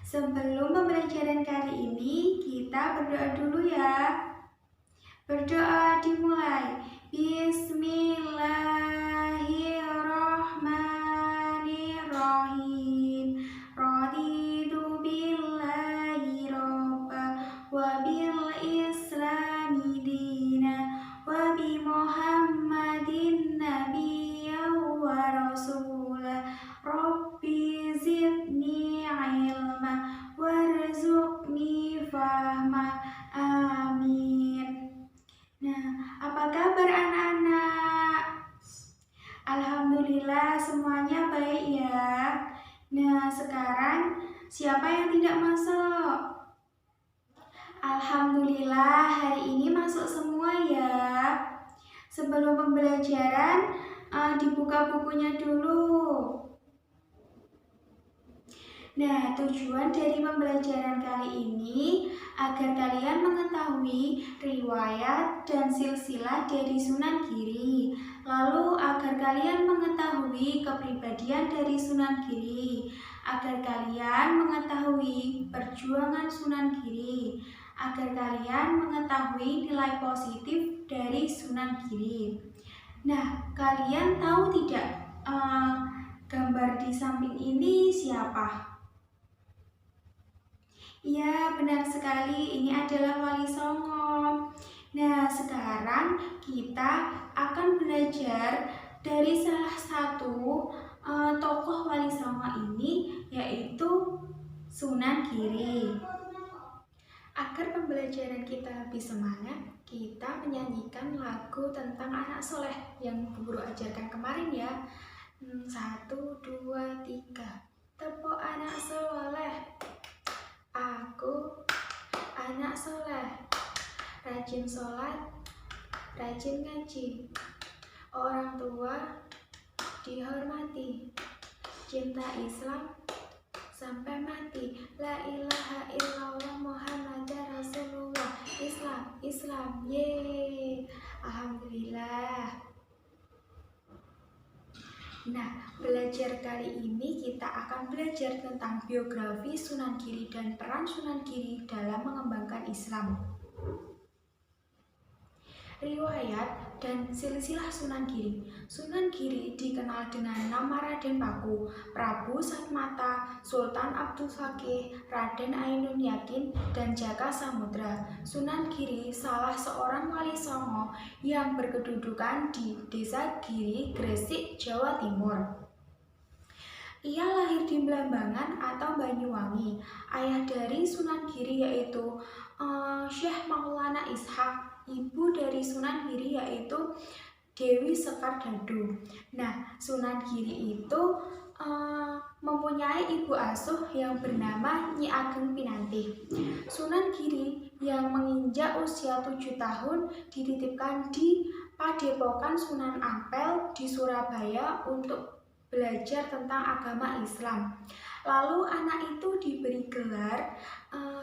Sebelum pembelajaran kali ini, kita berdoa dulu ya. Berdoa dimulai. Bismillahirrahmanirrahim. Raditu billahi robba wa bil islami dina wa bi muhammadin nabiyya wa rasulah. Rabbi zidni ilma warzuqni fahma. Amin. Nah, apa kabar anak-anak? Alhamdulillah semuanya baik ya. Nah, sekarang siapa yang tidak masuk? Alhamdulillah hari ini masuk semua ya. Sebelum pembelajaran, dibuka bukunya dulu. Nah, tujuan dari pembelajaran kali ini agar kalian mengetahui riwayat dan silsilah dari Sunan Giri. Lalu agar kalian mengetahui kepribadian dari Sunan Giri, agar kalian mengetahui perjuangan Sunan Giri, agar kalian mengetahui nilai positif dari Sunan Giri. Nah, kalian tahu tidak gambar di samping ini siapa? Ya, benar sekali. Ini adalah Wali Songo. Nah, sekarang kita akan belajar dari salah satu tokoh Wali Songo ini, yaitu Sunan Giri. Agar pembelajaran kita lebih semangat, kita menyanyikan lagu tentang anak soleh yang guru ajarkan kemarin ya. 1, 2, 3. Tepuk anak soleh. Aku anak soleh, rajin sholat, rajin ngaji, orang tua dihormati, cinta Islam sampai mati. La ilaha illallah Muhammad Rasulullah. Islam, Islam, yeay. Alhamdulillah. Nah, belajar kali ini kita akan belajar tentang biografi Sunan Giri dan peran Sunan Giri dalam mengembangkan Islam. Riwayat dan silsilah Sunan Giri. Sunan Giri dikenal dengan nama Raden Paku, Prabu Satmata, Sultan Abdul Fakih, Raden Ainun Yakin, dan Jaka Samudra. Sunan Giri salah seorang wali songo yang berkedudukan di Desa Giri, Gresik, Jawa Timur. Ia lahir di Blambangan atau Banyuwangi. Ayah dari Sunan Giri yaitu Syekh Maulana Ishak. Ibu dari Sunan Giri yaitu Dewi Sekar Dadu. Nah, Sunan Giri itu mempunyai ibu asuh yang bernama Nyi Ageng Pinantih. Sunan Giri yang menginjak usia 7 tahun dititipkan di Padepokan Sunan Ampel di Surabaya untuk belajar tentang agama Islam. Lalu anak itu diberi gelar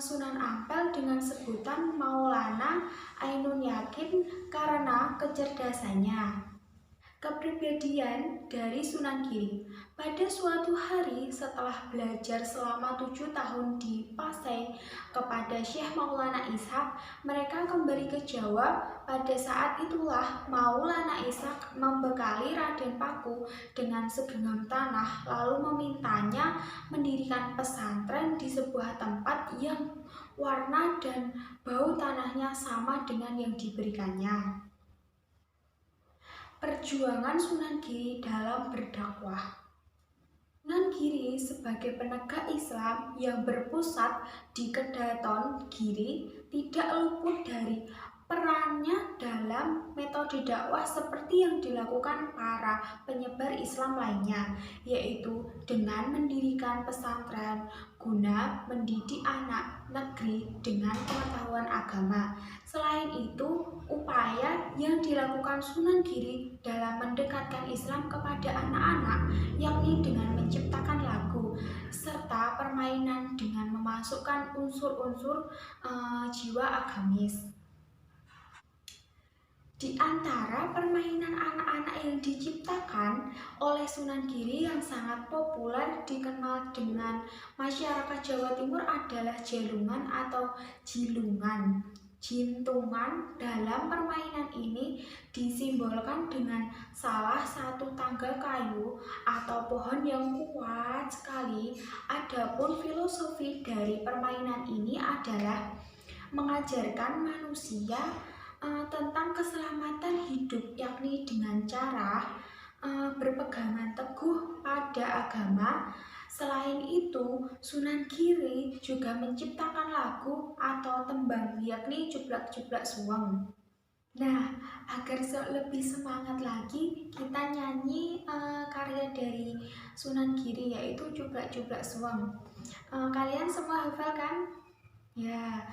Sunan Ampel dengan sebutan Maulana Ainun Yakin karena kecerdasannya. Kepribadian dari Sunan Giri. Pada suatu hari setelah belajar selama 7 tahun di Pasai kepada Syekh Maulana Ishak, mereka kembali ke Jawa. Pada saat itulah Maulana Ishak membekali Raden Paku dengan segenggam tanah lalu memintanya mendirikan pesantren di sebuah tempat yang warna dan bau tanahnya sama dengan yang diberikannya. Perjuangan Sunan Giri dalam berdakwah. Sunan Giri sebagai penegak Islam yang berpusat di Kedaton Giri tidak luput dari perannya dalam metode dakwah seperti yang dilakukan para penyebar Islam lainnya, yaitu dengan mendirikan pesantren guna mendidik anak negeri dengan pengetahuan agama. Selain itu, upaya yang dilakukan Sunan Giri dalam mendekatkan Islam kepada anak-anak, yakni dengan menciptakan lagu serta permainan dengan memasukkan unsur-unsur jiwa agamis. Di antara permainan anak-anak yang diciptakan oleh Sunan Giri yang sangat populer dikenal dengan masyarakat Jawa Timur adalah jalungan atau jilungan. Jintungan dalam permainan ini disimbolkan dengan salah satu tangga kayu atau pohon yang kuat sekali. Adapun filosofi dari permainan ini adalah mengajarkan manusia tentang keselamatan hidup, yakni dengan cara berpegangan teguh pada agama. Selain itu, Sunan Giri juga menciptakan lagu atau tembang, yakni Jublak-Jublak Suweng. Nah, agar lebih semangat lagi, kita nyanyi karya dari Sunan Giri, yaitu Jublak-Jublak Suweng. Kalian semua hafal kan? Ya,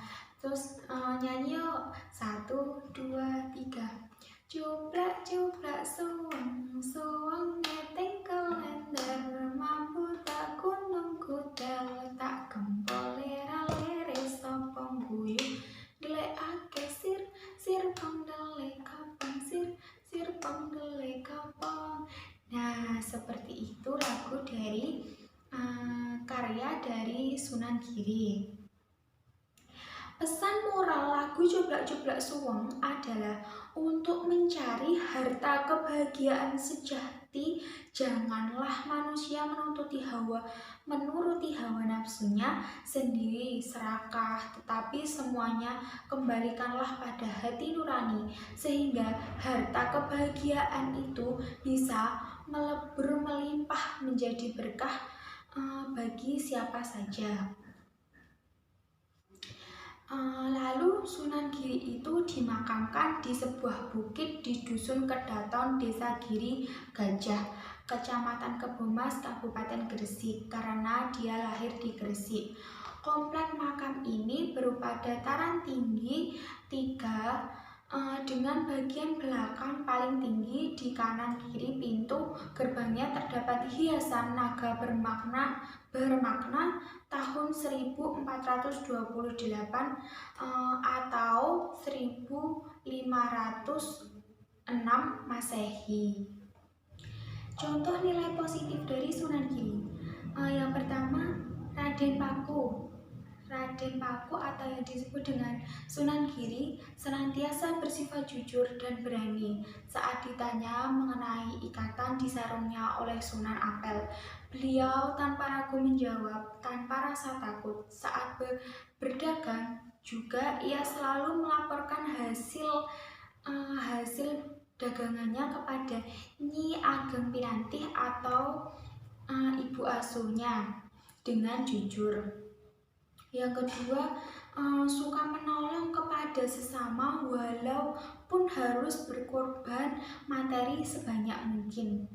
terus nyanyi yuk. 1, 2, 3. Jublak jublak suweng, suweng ngeteng kalender, mampu tak gunung kuda, tak gempol lera-lere sopong guyu, delekake sir, sir pong delek kapong, sir pong delek kapong. Nah, seperti itu lagu dari karya dari Sunan Giri. Pesan moral lagu Jublak-Jublak Suweng adalah untuk mencari harta kebahagiaan sejati. Janganlah manusia menuruti hawa nafsunya sendiri serakah, tetapi semuanya kembalikanlah pada hati nurani, sehingga harta kebahagiaan itu bisa melebur melimpah menjadi berkah bagi siapa saja. Lalu Sunan Giri itu dimakamkan di sebuah bukit di Dusun Kedaton, Desa Giri Gajah, Kecamatan Kebomas, Kabupaten Gresik, karena dia lahir di Gresik. Komplek makam ini berupa dataran tinggi 3 dengan bagian belakang paling tinggi di kanan kiri pintu gerbangnya terdapat hiasan naga bermakna tahun 1428 atau 1506 Masehi. Contoh nilai positif dari Sunan Giri. Yang pertama, Raden Paku. Raden Paku atau yang disebut dengan Sunan Giri senantiasa bersifat jujur dan berani. Saat ditanya mengenai ikatan di sarungnya oleh Sunan Ampel, beliau tanpa ragu menjawab tanpa rasa takut. Saat berdagang juga ia selalu melaporkan hasil dagangannya kepada Nyi Ageng Pinantih atau ibu asuhnya dengan jujur. Yang kedua, suka menolong kepada sesama walaupun harus berkorban materi sebanyak mungkin.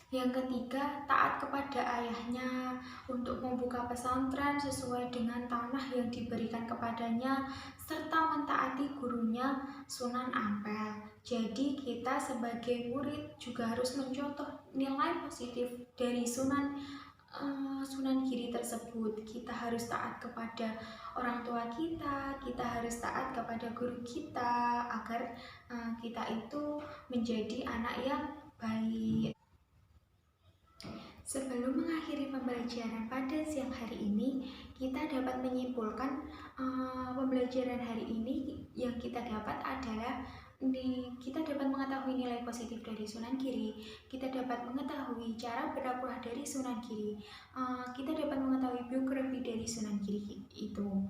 Yang ketiga, taat kepada ayahnya untuk membuka pesantren sesuai dengan tanah yang diberikan kepadanya, serta mentaati gurunya Sunan Ampel. Jadi kita sebagai murid juga harus mencontoh nilai positif dari Sunan Giri tersebut. Kita harus taat kepada orang tua kita harus taat kepada guru kita agar kita itu menjadi anak yang baik. Sebelum mengakhiri pembelajaran pada siang hari ini, kita dapat menyimpulkan pembelajaran hari ini yang kita dapat adalah kita dapat mengetahui nilai positif dari Sunan Giri, kita dapat mengetahui cara berdakwah dari Sunan Giri, kita dapat mengetahui biografi dari Sunan Giri itu.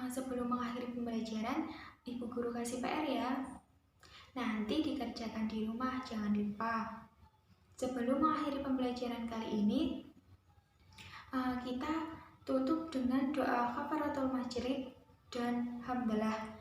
Sebelum mengakhiri pembelajaran, Ibu Guru kasih PR ya. Nanti dikerjakan di rumah, jangan lupa. Sebelum mengakhiri pembelajaran kali ini, kita tutup dengan doa kafaratul majlis dan hamdalah.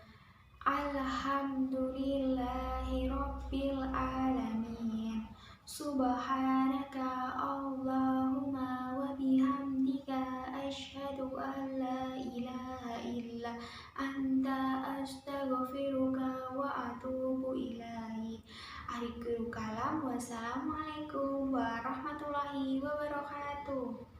Alhamdulillahi Rabbil Alamin. Subhanaka Allahumma wa bihamdika asyhadu an la ilaha illa anta astaghfiruka wa atubu ilaihi. Akhirul kalam. Wassalamualaikum warahmatullahi wabarakatuh.